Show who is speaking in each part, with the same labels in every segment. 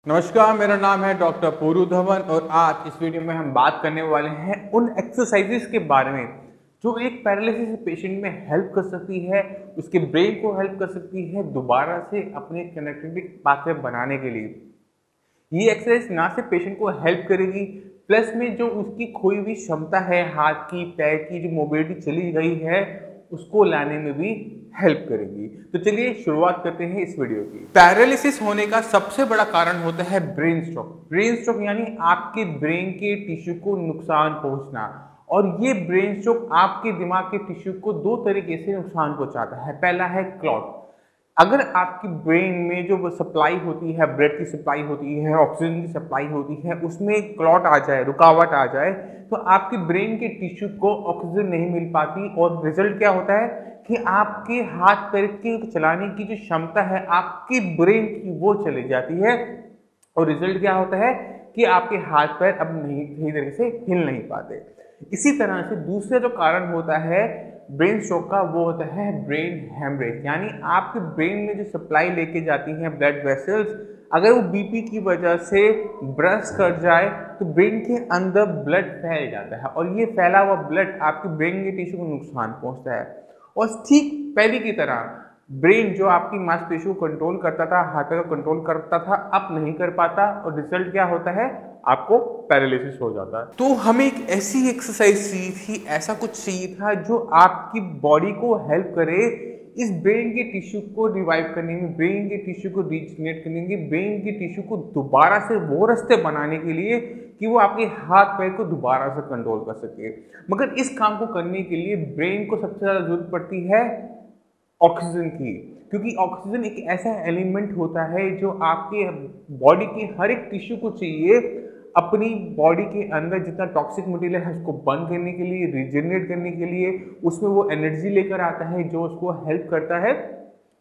Speaker 1: नमस्कार, मेरा नाम है डॉक्टर पूरू धवन और आज इस वीडियो में हम बात करने वाले हैं उन एक्सरसाइजेस के बारे में जो एक पैरालिसिस पेशेंट में हेल्प कर सकती है, उसके ब्रेन को हेल्प कर सकती है दोबारा से अपने कनेक्टिविटी पाथवे बनाने के लिए। ये एक्सरसाइज ना सिर्फ पेशेंट को हेल्प करेगी, प्लस में जो उसकी खोई हुई क्षमता है, हाथ की, पैर की जो मोबिलिटी चली गई है, उसको लाने में भी हेल्प करेगी। तो चलिए शुरुआत करते हैं इस वीडियो की। पैरालिसिस होने का सबसे बड़ा कारण होता है ब्रेन स्ट्रोक। ब्रेन स्ट्रोक यानी आपके ब्रेन के टिश्यू को नुकसान पहुंचना, और ये ब्रेन स्ट्रोक आपके दिमाग के टिश्यू को दो तरीके से नुकसान पहुंचाता है। पहला है क्लॉट। अगर आपकी ब्रेन में जो सप्लाई होती है, ब्लड की सप्लाई होती है, ऑक्सीजन की सप्लाई होती है, उसमें क्लॉट आ जाए, रुकावट आ जाए, तो आपके ब्रेन के टिश्यू को ऑक्सीजन नहीं मिल पाती और रिजल्ट क्या होता है कि आपके हाथ पैर के चलाने की जो क्षमता है आपके ब्रेन की, वो चली जाती है। और रिजल्ट क्या होता है कि आपके हाथ पैर अब नहीं सही तरीके से हिल नहीं पाते। इसी तरह से दूसरा जो कारण होता है ब्रेन स्ट्रोक का, वो होता है ब्रेन हेमरेज। यानी आपके ब्रेन में जो सप्लाई लेके जाती हैं ब्लड वेसल्स, अगर वो बीपी की वजह से ब्रस्ट कर जाए तो ब्रेन के अंदर ब्लड फैल जाता है, और ये फैला हुआ ब्लड आपके ब्रेन के टिश्यू को नुकसान पहुंचता है। और ठीक पहले की तरह ब्रेन जो आपकी मांसपेशियों को कंट्रोल करता था, हाथों को कंट्रोल करता था, अब नहीं कर पाता, और रिजल्ट क्या होता है, आपको पैरालिसिस हो जाता है। तो हमें एक ऐसी एक्सरसाइज चाहिए थी, ऐसा कुछ चाहिए था जो आपकी बॉडी को हेल्प करे इस ब्रेन के टिश्यू को रिवाइव करने में, ब्रेन के टिश्यू को रीजनरेट करने में, ब्रेन के टिश्यू को दोबारा से वो रास्ते बनाने के लिए कि वो आपके हाथ पैर को दोबारा से कंट्रोल कर सके। मगर इस काम को करने के लिए ब्रेन को सबसे ज़्यादा जरूरत पड़ती है ऑक्सीजन की, क्योंकि ऑक्सीजन एक ऐसा एलिमेंट होता है जो आपके बॉडी के हर एक टिश्यू को चाहिए अपनी बॉडी के अंदर जितना टॉक्सिक मटेरियल है उसको बंद करने के लिए, रिजनरेट करने के लिए। उसमें वो एनर्जी लेकर आता है जो उसको हेल्प करता है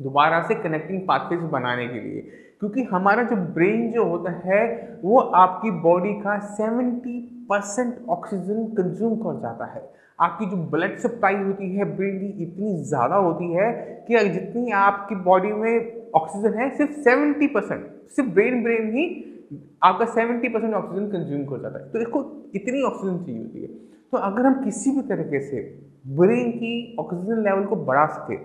Speaker 1: दोबारा से कनेक्टिंग पाथवेज बनाने के लिए। क्योंकि हमारा जो ब्रेन जो होता है वो आपकी बॉडी का 70% ऑक्सीजन कंज्यूम कर जाता है। आपकी जो ब्लड सप्लाई होती है ब्रेन की इतनी ज़्यादा होती है कि जितनी आपकी बॉडी में ऑक्सीजन है सिर्फ 70%, सिर्फ ब्रेन ही आपका 70% ऑक्सीजन कंज्यूम कर जाता है। तो इसको इतनी ऑक्सीजन चाहिए होती है। तो अगर हम किसी भी तरीके से ब्रेन की ऑक्सीजन लेवल को बढ़ा सके,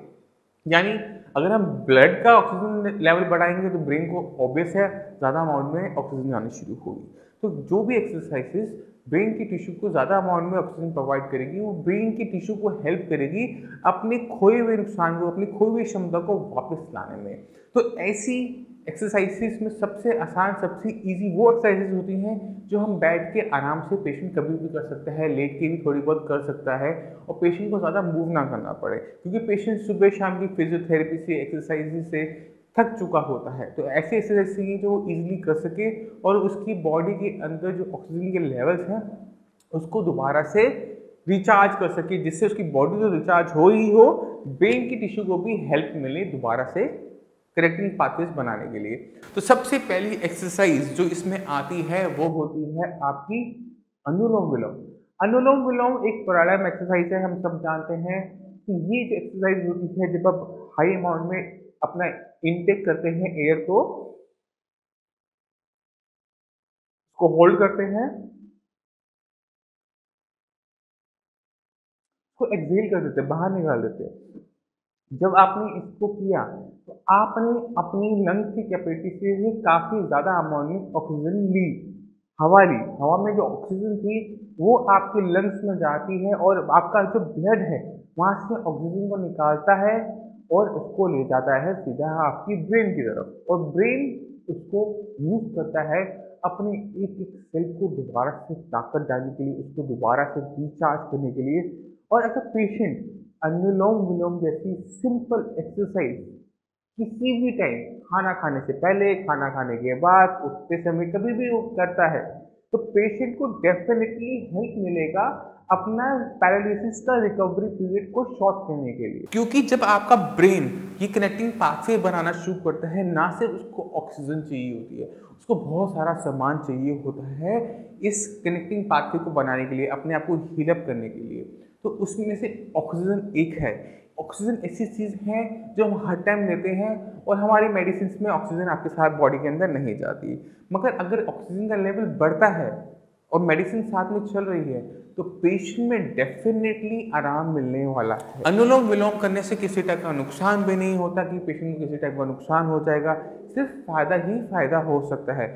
Speaker 1: यानी अगर हम ब्लड का ऑक्सीजन लेवल बढ़ाएंगे तो ब्रेन को ऑब्वियस है ज़्यादा अमाउंट में ऑक्सीजन आनी शुरू होगी। तो जो भी एक्सरसाइजेस ब्रेन की टिश्यू को ज़्यादा अमाउंट में ऑक्सीजन प्रोवाइड करेगी, वो ब्रेन की टिश्यू को हेल्प करेगी अपने खोए हुए नुकसान को, अपनी खोई हुई क्षमता को वापस लाने में। तो ऐसी एक्सरसाइजेस में सबसे आसान, सबसे इजी वो एक्सरसाइजेस होती हैं जो हम बैठ के आराम से पेशेंट कभी भी कर सकता है, लेट के भी थोड़ी बहुत कर सकता है, और पेशेंट को ज़्यादा मूव ना करना पड़े, क्योंकि पेशेंट सुबह शाम की फिजियोथेरेपी से, एक्सरसाइज से थक चुका होता है। तो ऐसे एक्सरसाइज चाहिए जो इजीली कर सके और उसकी बॉडी के अंदर जो ऑक्सीजन के लेवल्स हैं उसको दोबारा से रिचार्ज कर सके, जिससे उसकी बॉडी जो रिचार्ज हो ही हो, ब्रेन की टिश्यू को भी हेल्प मिले दोबारा से करेक्टिंग पाथवेज बनाने के लिए। तो सबसे पहली एक्सरसाइज जो इसमें आती है वो होती है आपकी अनुलोम विलोम। अनुलोम विलोम एक प्राणायाम एक्सरसाइज है। हम सब जानते हैं कि ये जो एक्सरसाइज होती है जब आप हाई अमाउंट में अपना इनटेक करते हैं एयर को, उसको होल्ड करते हैं, उसको एक्सहेल कर देते हैं, बाहर निकाल देते हैं। जब आपने इसको किया तो आपने अपनी लंग्स की कैपेसिटी से काफ़ी ज़्यादा अमाउंट में ऑक्सीजन ली, हवा ली। हवा में जो ऑक्सीजन थी वो आपके लंग्स में जाती है और आपका जो ब्लड है वहाँ से ऑक्सीजन को निकालता है और उसको ले जाता है सीधा आपकी ब्रेन की तरफ, और ब्रेन उसको यूज करता है अपने एक एक सेल को दोबारा से ताकत डालने के लिए, उसको दोबारा से रिचार्ज करने के लिए। और अगर पेशेंट अनुलोम विलोम जैसी सिंपल एक्सरसाइज किसी भी टाइम, खाना खाने से पहले, खाना खाने के बाद, उठते समय, कभी भी वो करता है, तो पेशेंट को डेफिनेटली हेल्प मिलेगा अपना पैरालिसिस का रिकवरी पीरियड को शॉर्ट करने के लिए। क्योंकि जब आपका ब्रेन ये कनेक्टिंग पाथवे बनाना शुरू करता है, ना सिर्फ उसको ऑक्सीजन चाहिए होती है, उसको बहुत सारा सामान चाहिए होता है इस कनेक्टिंग पाथवे को बनाने के लिए, अपने आप को हील अप करने के लिए। तो उसमें से ऑक्सीजन एक है। ऑक्सीजन ऐसी चीज़ है जो हम हर टाइम लेते हैं और हमारी मेडिसिन में ऑक्सीजन आपके साथ बॉडी के अंदर नहीं जाती। मगर अगर ऑक्सीजन का लेवल बढ़ता है और मेडिसिन साथ में चल रही है तो पेशेंट में डेफिनेटली आराम मिलने वाला है। अनुलोम विलोम करने से किसी टाइप का नुकसान भी नहीं होता कि पेशेंट को किसी टाइप का नुकसान हो जाएगा, सिर्फ फायदा ही फायदा हो सकता है।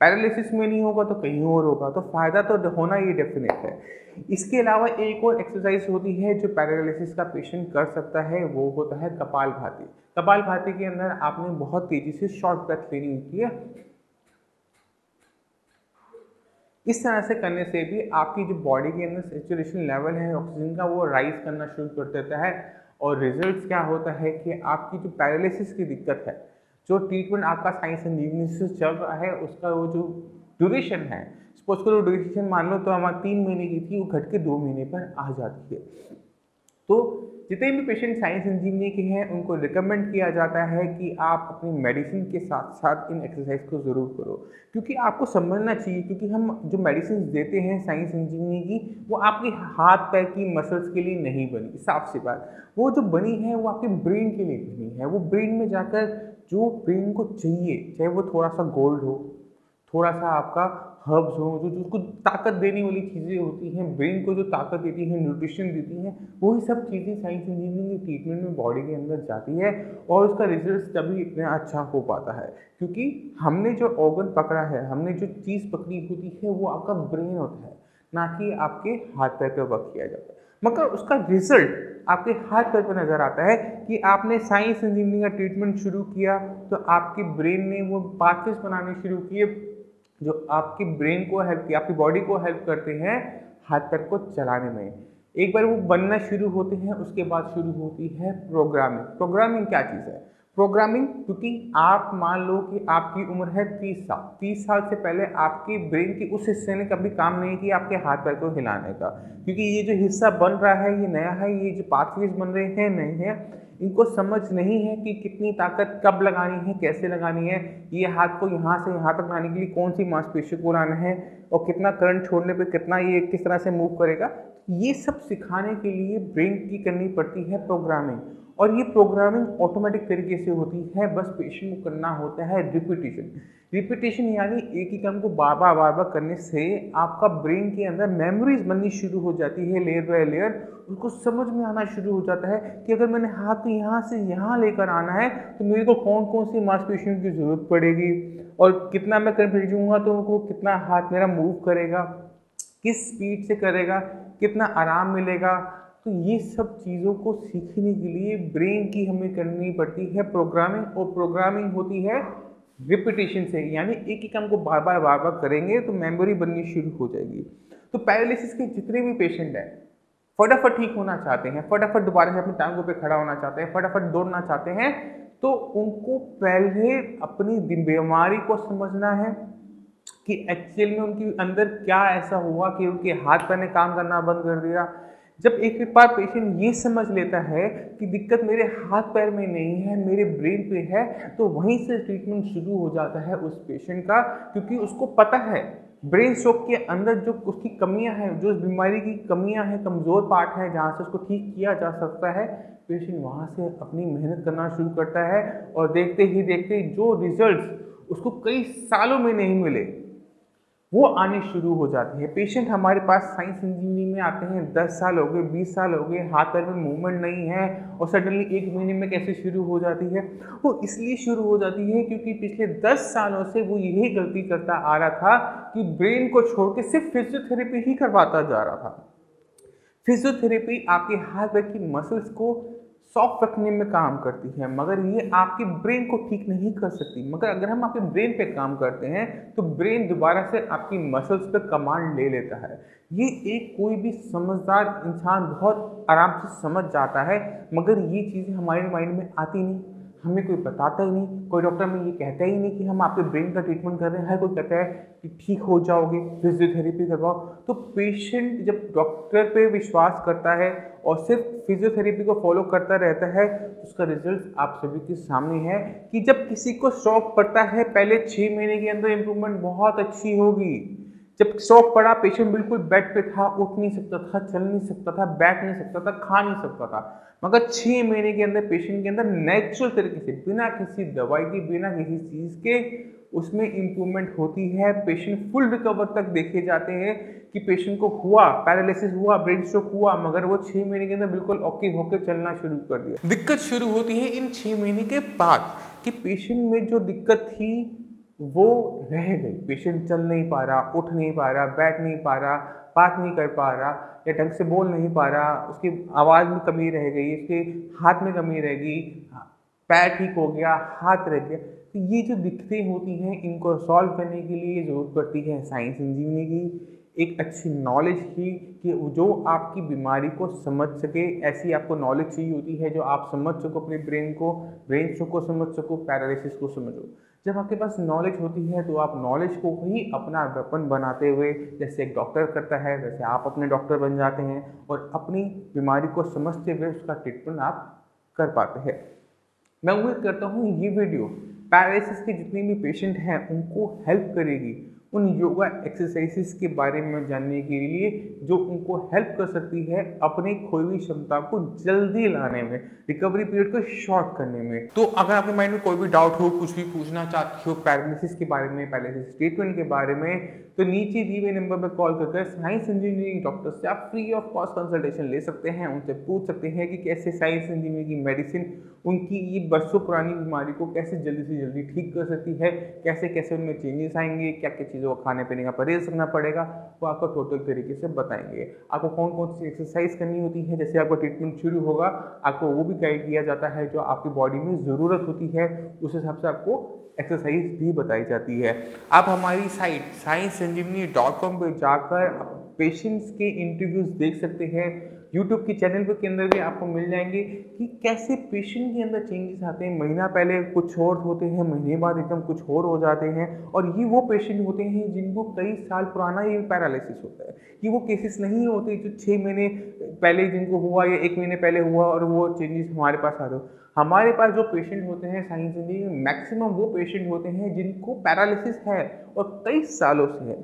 Speaker 1: पैरालिसिस में नहीं होगा तो कहीं और होगा, तो फायदा तो होना ही डेफिनेट है। इसके अलावा एक और एक्सरसाइज होती है जो पैरालिसिस का पेशेंट कर सकता है, वो होता है कपालभाति। कपालभाति के अंदर आपने बहुत तेजी से शॉर्ट ब्रेथ लेनी होती है। इस तरह से करने से भी आपकी जो बॉडी के अंदर सैचुरेशन लेवल है ऑक्सीजन का वो राइज करना शुरू कर देता है। और रिजल्ट क्या होता है कि आपकी जो पैरालिसिस की दिक्कत है, जो ट्रीटमेंट आपका साई संजीवनी से चल रहा है, उसका वो जो ड्यूरेशन है, सपोज करो ड्यूरेशन मान लो तो हमारा 3 महीने की थी, वो घट के 2 महीने पर आ जाती है। तो जितने भी पेशेंट साई संजीवनी के हैं उनको रिकमेंड किया जाता है कि आप अपनी मेडिसिन के साथ साथ इन एक्सरसाइज को ज़रूर करो, क्योंकि आपको समझना चाहिए, क्योंकि हम जो मेडिसिन देते हैं साई संजीवनी की वो आपके हाथ पैर की मसल्स के लिए नहीं बनी। साफ सी बात, वो जो बनी है वो आपके ब्रेन के लिए बनी है। वो ब्रेन में जाकर जो ब्रेन को चाहिए, चाहे वो थोड़ा सा गोल्ड हो, थोड़ा सा आपका हर्ब्स हो, जो उसको ताकत देने वाली चीज़ें होती हैं, ब्रेन को जो ताकत देती हैं, न्यूट्रिशन देती हैं, वही सब चीज़ें साइंस इंजीनियरिंग के ट्रीटमेंट में बॉडी के अंदर जाती है और उसका रिजल्ट तभी इतना अच्छा हो पाता है क्योंकि हमने जो ऑर्गन पकड़ा है, हमने जो चीज़ पकड़ी होती है वो आपका ब्रेन होता है, ना कि आपके हाथ पैर पर वर्क किया जाता है। मगर उसका रिजल्ट आपके हाथ पैर पर नज़र आता है कि आपने साइंस इंजीनियरिंग का ट्रीटमेंट शुरू किया तो आपकी ब्रेन ने वो पाथवेज बनाने शुरू किए जो आपकी ब्रेन को हेल्प किया, आपकी बॉडी को हेल्प करते हैं हाथ पैर को चलाने में। एक बार वो बनना शुरू होते हैं उसके बाद शुरू होती है प्रोग्रामिंग। प्रोग्रामिंग क्या चीज़ है? प्रोग्रामिंग, क्योंकि आप मान लो कि आपकी उम्र है 30 साल, 30 साल से पहले आपके ब्रेन के उस हिस्से ने कभी काम नहीं किया आपके हाथ पैर को हिलाने का, क्योंकि ये जो हिस्सा बन रहा है ये नया है, ये जो पाथवेज बन रहे हैं नए हैं, इनको समझ नहीं है कि कितनी ताकत कब लगानी है, कैसे लगानी है, ये हाथ को यहाँ से यहाँ तक लाने के लिए कौन सी मांसपेशियों को लाना है और कितना करंट छोड़ने पे कितना ये किस तरह से मूव करेगा। ये सब सिखाने के लिए ब्रेन की करनी पड़ती है प्रोग्रामिंग, और ये प्रोग्रामिंग ऑटोमेटिक तरीके से होती है, बस पेशेंट को करना होता है रिपीटिशन। रिपीटिशन यानी एक ही काम को बार बार करने से आपका ब्रेन के अंदर मेमोरीज बननी शुरू हो जाती है, लेयर बाय लेयर उनको समझ में आना शुरू हो जाता है कि अगर मैंने हाथ को यहाँ से यहाँ लेकर आना है तो मेरे को कौन कौन सी मांसपेशियों की ज़रूरत पड़ेगी और कितना मैं करंट भेजूँगा तो उनको कितना हाथ मेरा मूव करेगा, किस स्पीड से करेगा, कितना आराम मिलेगा। तो ये सब चीज़ों को सीखने के लिए ब्रेन की हमें करनी पड़ती है प्रोग्रामिंग, और प्रोग्रामिंग होती है रिपीटिशन से, यानी एक ही काम को बार बार करेंगे तो मेमोरी बननी शुरू हो जाएगी। तो पैरालिसिस के जितने भी पेशेंट हैं फटाफट ठीक होना चाहते हैं, फटाफट दोबारा से अपनी टांगों पे खड़ा होना चाहते हैं, फटाफट दौड़ना चाहते हैं, तो उनको पहले अपनी बीमारी को समझना है कि एक्चुअल में उनके अंदर क्या ऐसा हुआ कि उनके हाथ पैर ने काम करना बंद कर दिया। जब एक बार पेशेंट ये समझ लेता है कि दिक्कत मेरे हाथ पैर में नहीं है, मेरे ब्रेन पे है, तो वहीं से ट्रीटमेंट शुरू हो जाता है उस पेशेंट का, क्योंकि उसको पता है ब्रेन स्ट्रोक के अंदर जो उसकी कमियां हैं, जो उस बीमारी की कमियां हैं, कमज़ोर पार्ट है जहां से उसको ठीक किया जा सकता है, पेशेंट वहां से अपनी मेहनत करना शुरू करता है और देखते ही देखते जो रिजल्ट उसको कई सालों में नहीं मिले वो आने शुरू हो जाती है। पेशेंट हमारे पास साइंस इंजीनियरिंग में आते हैं, 10 साल हो गए, 20 साल हो गए, हाथ पैर में मूवमेंट नहीं है और सडनली 1 महीने में कैसे शुरू हो जाती है? वो इसलिए शुरू हो जाती है क्योंकि पिछले 10 सालों से वो यही गलती करता आ रहा था कि ब्रेन को छोड़ के सिर्फ फिजियोथेरेपी ही करवाता जा रहा था। फिजियोथेरेपी आपके हाथ पैर की मसल्स को सॉफ्ट रखने में काम करती है, मगर ये आपके ब्रेन को ठीक नहीं कर सकती। मगर अगर हम आपके ब्रेन पे काम करते हैं तो ब्रेन दोबारा से आपकी मसल्स पे कमांड ले लेता है। ये एक कोई भी समझदार इंसान बहुत आराम से समझ जाता है, मगर ये चीज़ें हमारे माइंड में आती नहीं, हमें कोई बताता ही नहीं, कोई डॉक्टर में ये कहता ही नहीं कि हम आपके ब्रेन का ट्रीटमेंट कर रहे हैं। हर कोई कहता है कि ठीक हो जाओगे, फिजियोथेरेपी करवाओ। तो पेशेंट जब डॉक्टर पे विश्वास करता है और सिर्फ फिजियोथेरेपी को फॉलो करता रहता है, उसका रिजल्ट आप सभी के सामने है कि जब किसी को स्ट्रोक पड़ता है पहले 6 महीने के अंदर इम्प्रूवमेंट बहुत अच्छी होगी। जब स्ट्रोक पड़ा पेशेंट बिल्कुल बेड पे था, उठ नहीं सकता था, चल नहीं सकता था, बैठ नहीं सकता था, खा नहीं सकता था। मगर 6 महीने के अंदर पेशेंट के अंदर नेचुरल तरीके से बिना किसी दवाई के, बिना किसी चीज़ के उसमें इम्प्रूवमेंट होती है। पेशेंट फुल रिकवर तक देखे जाते हैं कि पेशेंट को हुआ पैरालिसिस हुआ, ब्रेन स्ट्रोक हुआ, मगर वो 6 महीने के अंदर बिल्कुल ओके होकर चलना शुरू कर दिया। दिक्कत शुरू होती है इन 6 महीने के बाद कि पेशेंट में जो दिक्कत थी वो रह गई। पेशेंट चल नहीं पा रहा, उठ नहीं पा रहा, बैठ नहीं पा रहा, बात नहीं कर पा रहा या ढंग से बोल नहीं पा रहा, उसकी आवाज़ में कमी रह गई, उसके हाथ में कमी रह गई, पैर ठीक हो गया, हाथ रह गया। तो ये जो दिक्कतें होती हैं इनको सॉल्व करने के लिए ज़रूरत पड़ती है साइंस इंजीनियरिंग की, एक अच्छी नॉलेज की कि जो आपकी बीमारी को समझ सके। ऐसी आपको नॉलेज चाहिए होती है जो आप समझ सको अपने ब्रेन को, ब्रेन स्ट्रोक को समझ सको, पैरालिसिस को समझो। जब आपके पास नॉलेज होती है तो आप नॉलेज को ही अपना वेपन बनाते हुए, जैसे एक डॉक्टर करता है वैसे आप अपने डॉक्टर बन जाते हैं और अपनी बीमारी को समझते हुए उसका ट्रीटमेंट आप कर पाते हैं। मैं उम्मीद करता हूँ ये वीडियो पैरालिसिस के जितने भी पेशेंट हैं उनको हेल्प करेगी उन योगा एक्सरसाइजेस के बारे में जानने के लिए जो उनको हेल्प कर सकती है अपनी खोई हुई क्षमता को जल्दी लाने में, रिकवरी पीरियड को शॉर्ट करने में। तो अगर आपके माइंड में कोई भी डाउट हो, कुछ भी पूछना चाहते हो पैरालिसिस के बारे में, पैरालिसिस ट्रीटमेंट के बारे में, तो नीचे दिए हुए नंबर पर कॉल करके साइंस इंजीनियरिंग डॉक्टर से आप फ्री ऑफ कॉस्ट कंसल्टेशन ले सकते हैं। उनसे पूछ सकते हैं कि कैसे साइंस इंजीनियरिंग की मेडिसिन उनकी ये बरसों पुरानी बीमारी को कैसे जल्दी से जल्दी ठीक कर सकती है, कैसे कैसे उनमें चेंजेस आएंगे, क्या क्या चीज़ों को खाने पीने का परहेज करना पड़ेगा, वो आपको टोटल तरीके से बताएंगे। आपको कौन कौन सी एक्सरसाइज करनी होती है, जैसे आपका ट्रीटमेंट शुरू होगा आपको वो भी गाइड किया जाता है, जो आपकी बॉडी में ज़रूरत होती है उस हिसाब से आपको एक्सरसाइज भी बताई जाती है। आप हमारी साइट scienceenginier.com पर जाकर पेशेंट्स के इंटरव्यूज देख सकते हैं। यूट्यूब के चैनल के अंदर भी आपको मिल जाएंगे कि कैसे पेशेंट के अंदर चेंजेस आते हैं। महीना पहले कुछ और होते हैं, महीने बाद एकदम कुछ और हो जाते हैं। और ये वो पेशेंट होते हैं जिनको कई साल पुराना ये पैरालिसिस होता है। ये वो केसेस नहीं होते जो 6 महीने पहले जिनको हुआ या 1 महीने पहले हुआ और वो चेंजेस हमारे पास आ रहे हो। हमारे पास जो पेशेंट होते हैं साइंस इंजीनियरिंग मैक्सिमम वो पेशेंट होते हैं जिनको पैरालिसिस है और कई सालों से है।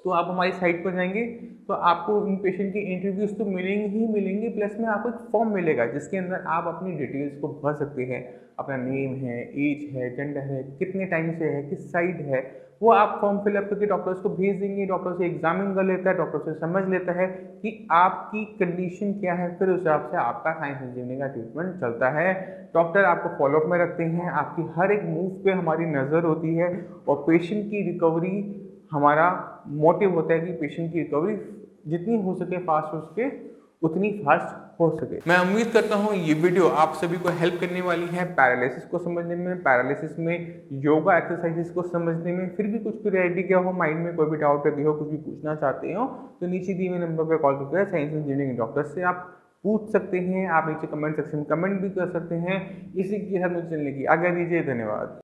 Speaker 1: तो आप हमारी साइट पर जाएंगे तो आपको इन पेशेंट के इंटरव्यूज तो मिलेंगे ही मिलेंगे, प्लस में आपको एक फॉर्म मिलेगा जिसके अंदर आप अपनी डिटेल्स को भर सकते हैं। अपना नेम है, एज है, जेंडर है, कितने टाइम से है, किस साइड है, वो आप फॉर्म फिलअप करके डॉक्टर्स को भेज देंगे। डॉक्टर से एग्जामिन कर लेता है, डॉक्टर से समझ लेता है कि आपकी कंडीशन क्या है, फिर उस हिसाब से आपका साइंस इंजीनियरिंग का ट्रीटमेंट चलता है। डॉक्टर आपको फॉलोअप में रखते हैं, आपकी हर एक मूव पे हमारी नज़र होती है और पेशेंट की रिकवरी हमारा मोटिव होता है कि पेशेंट की रिकवरी जितनी हो सके फास्ट हो सके उतनी फास्ट हो सके। मैं उम्मीद करता हूँ ये वीडियो आप सभी को हेल्प करने वाली है पैरालिसिस को समझने में, पैरालिसिस में योगा एक्सरसाइजेस को समझने में। फिर भी कुछ भी आइडिया हो, माइंड में कोई भी डाउट लगी हो, कुछ भी पूछना चाहते हो तो नीचे दिए हुए नंबर पर कॉल करके साइंस इंजीनियरिंग डॉक्टर से आप पूछ सकते हैं। आप नीचे कमेंट सेक्शन में कमेंट भी कर सकते हैं। इसी के साथ मुझे चलने की आज्ञा दीजिए। धन्यवाद।